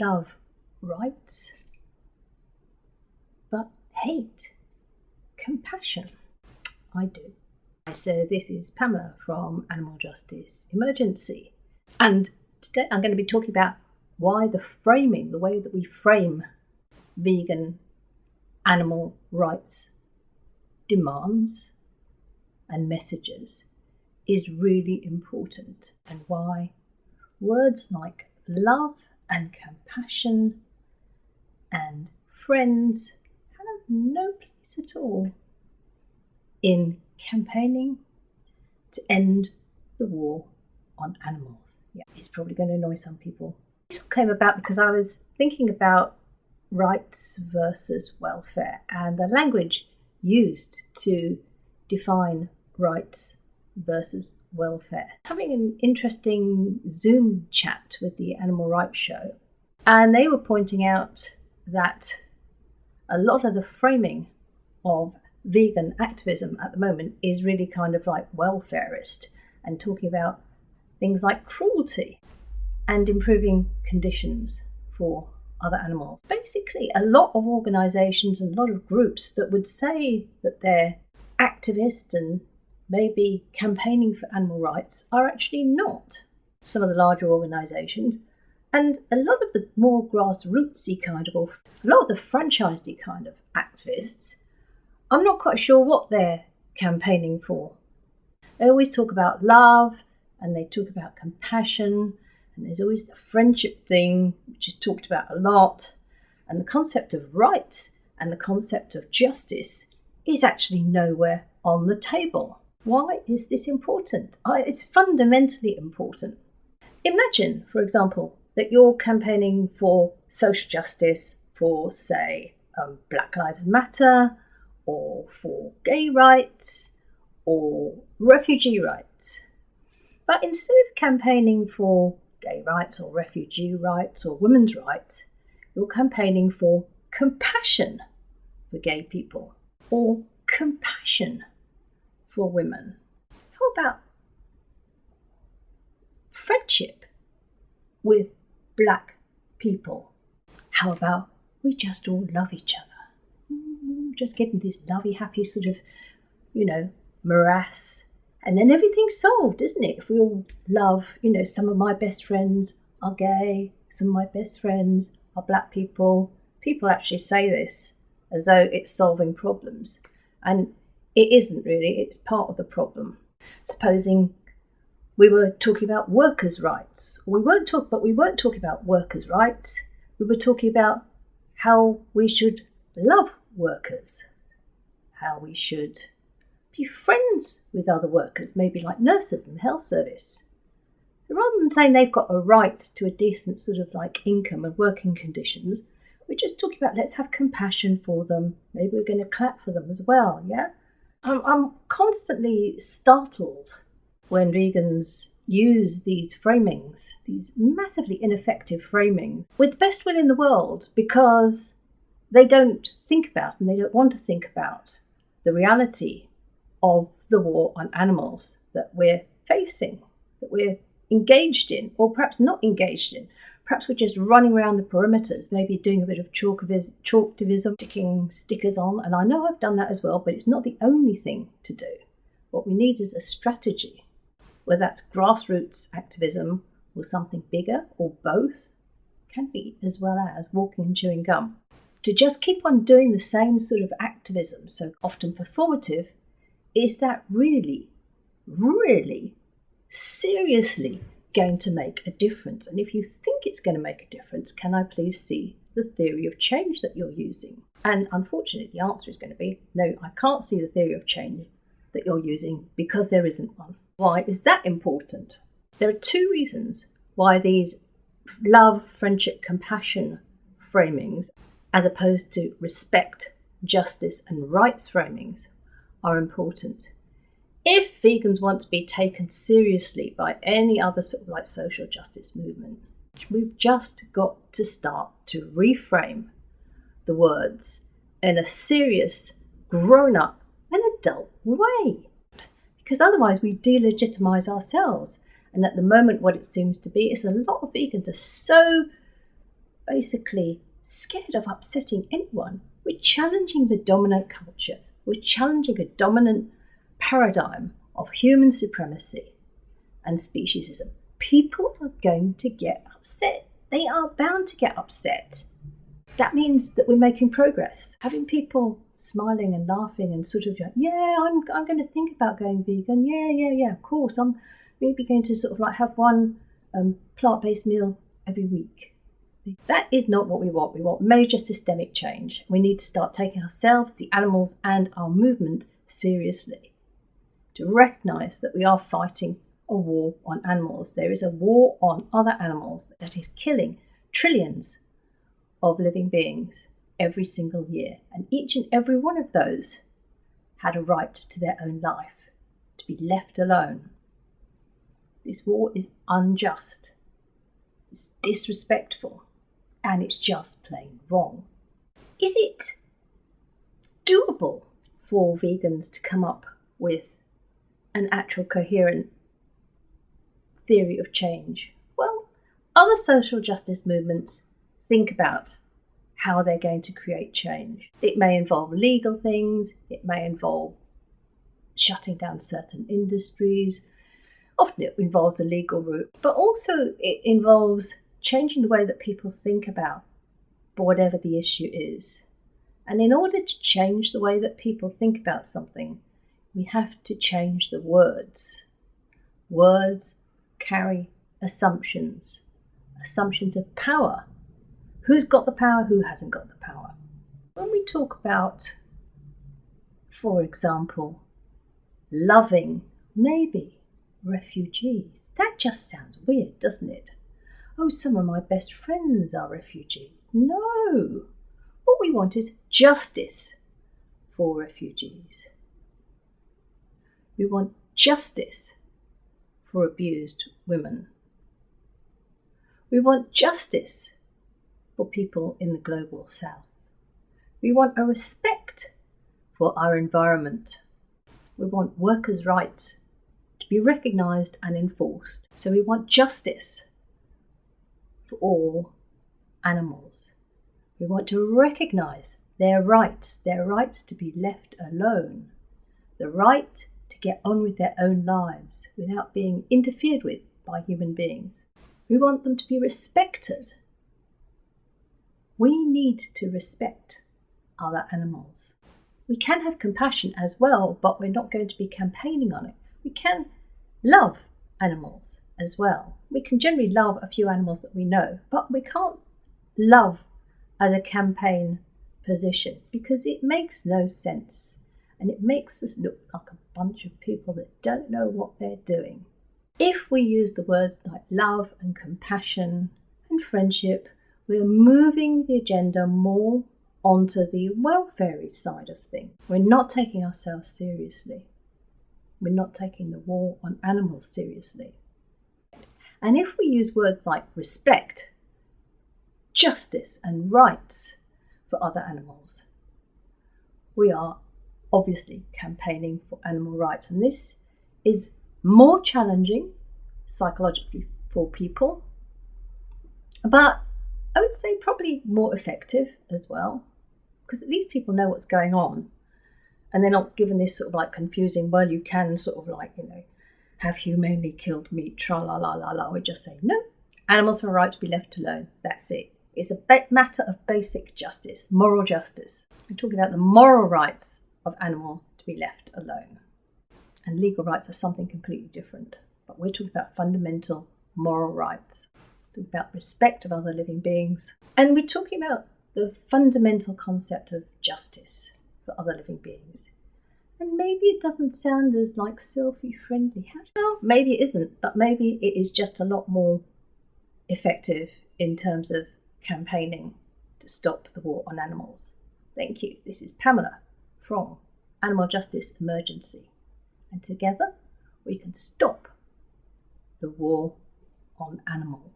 love rights, but hate compassion. I do. So this is Pamela from Animal Justice Emergency. And today I'm going to be talking about why the way that we frame vegan animal rights demands and messages is really important, and why words like love and compassion and friends have no place at all in campaigning to end the war on animals. Yeah, it's probably going to annoy some people. This came about because I was thinking about rights versus welfare and the language used to define rights versus welfare. Having an interesting Zoom chat with the Animal Rights Show, and they were pointing out that a lot of the framing of vegan activism at the moment is really kind of like welfarist and talking about things like cruelty and improving conditions for other animals. Basically, a lot of organisations and a lot of groups that would say that they're activists and maybe campaigning for animal rights are actually not. Some of the larger organisations and a lot of the more grassrootsy kind of, or a lot of the franchised kind of activists, I'm not quite sure what they're campaigning for. They always talk about love and they talk about compassion, and there's always the friendship thing, which is talked about a lot, and the concept of rights and the concept of justice is actually nowhere on the table. Why is this important? It's fundamentally important. Imagine, for example, that you're campaigning for social justice for, say, Black Lives Matter, or for gay rights, or refugee rights. But instead of campaigning for gay rights, or refugee rights, or women's rights, you're campaigning for compassion for gay people, or compassion for women. How about friendship with Black people? How about we just all love each other? Just getting this lovey, happy sort of, morass. And then everything's solved, isn't it? If we all love, some of my best friends are gay, some of my best friends are Black people. People actually say this as though it's solving problems. And it isn't really, it's part of the problem. Supposing we were talking about workers' rights. We weren't talking about workers' rights. We were talking about how we should love workers, how we should be friends with other workers, maybe like nurses and the health service. Rather than saying they've got a right to a decent sort of like income and working conditions, we're just talking about let's have compassion for them. Maybe we're going to clap for them as well, yeah? I'm constantly startled when vegans use these framings, these massively ineffective framings, with the best will in the world, because they don't think about and they don't want to think about the reality of the war on animals that we're facing, that we're engaged in, or perhaps not engaged in. Perhaps we're just running around the perimeters, maybe doing a bit of chalktivism, sticking stickers on. And I know I've done that as well, but it's not the only thing to do. What we need is a strategy, whether that's grassroots activism or something bigger, or both, can be, as well as walking and chewing gum. To just keep on doing the same sort of activism, so often performative, is that really, really seriously going to make a difference? And if you think it's going to make a difference, can I please see the theory of change that you're using? And unfortunately, the answer is going to be, no, I can't see the theory of change that you're using because there isn't one. Why is that important? There are two reasons why these love, friendship, compassion framings, as opposed to respect, justice and rights framings, are important. If vegans want to be taken seriously by any other sort of like social justice movement, we've just got to start to reframe the words in a serious, grown-up and adult way. Because otherwise we delegitimize ourselves. And at the moment what it seems to be is a lot of vegans are so basically scared of upsetting anyone. We're challenging the dominant culture. We're challenging a dominant paradigm of human supremacy and speciesism. People are going to get upset. They are bound to get upset. That means that we're making progress. Having people smiling and laughing and sort of like, yeah, I'm going to think about going vegan. Yeah, of course. I'm maybe going to sort of like have one plant-based meal every week. That is not what we want. We want major systemic change. We need to start taking ourselves, the animals, and our movement seriously. To recognise that we are fighting a war on animals. There is a war on other animals that is killing trillions of living beings every single year. And each and every one of those had a right to their own life, to be left alone. This war is unjust. It's disrespectful. And it's just plain wrong. Is it doable for vegans to come up with an actual coherent theory of change? Well, other social justice movements think about how they're going to create change. It may involve legal things, it may involve shutting down certain industries. Often it involves a legal route, but also it involves changing the way that people think about whatever the issue is. And in order to change the way that people think about something, we have to change the words. Words carry assumptions of power. Who's got the power? Who hasn't got the power? When we talk about, for example, loving maybe refugees, that just sounds weird, doesn't it? Oh, some of my best friends are refugees. No! What we want is justice for refugees. We want justice for abused women. We want justice for people in the global south. We want a respect for our environment. We want workers' rights to be recognised and enforced. So we want justice for all animals. We want to recognise their rights to be left alone, the right to get on with their own lives without being interfered with by human beings. We want them to be respected. We need to respect other animals. We can have compassion as well, but we're not going to be campaigning on it. We can love animals as well. We can generally love a few animals that we know, but we can't love as a campaign position because it makes no sense and it makes us look like a bunch of people that don't know what they're doing. If we use the words like love and compassion and friendship, we're moving the agenda more onto the welfare side of things. We're not taking ourselves seriously. We're not taking the war on animals seriously. And if we use words like respect, justice and rights for other animals, we are obviously campaigning for animal rights. And this is more challenging psychologically for people, but I would say probably more effective as well, because at least people know what's going on and they're not given this sort of like confusing, well, you can sort of like, have humanely killed meat, tra-la-la-la-la. We're just saying, no, animals have a right to be left alone. That's it. It's a matter of basic justice, moral justice. We're talking about the moral rights of animals to be left alone. And legal rights are something completely different. But we're talking about fundamental moral rights. We're talking about respect of other living beings. And we're talking about the fundamental concept of justice for other living beings. And maybe it doesn't sound as like selfie-friendly. Well, maybe it isn't, but maybe it is just a lot more effective in terms of campaigning to stop the war on animals. Thank you. This is Pamela from Animal Justice Emergency. And together we can stop the war on animals.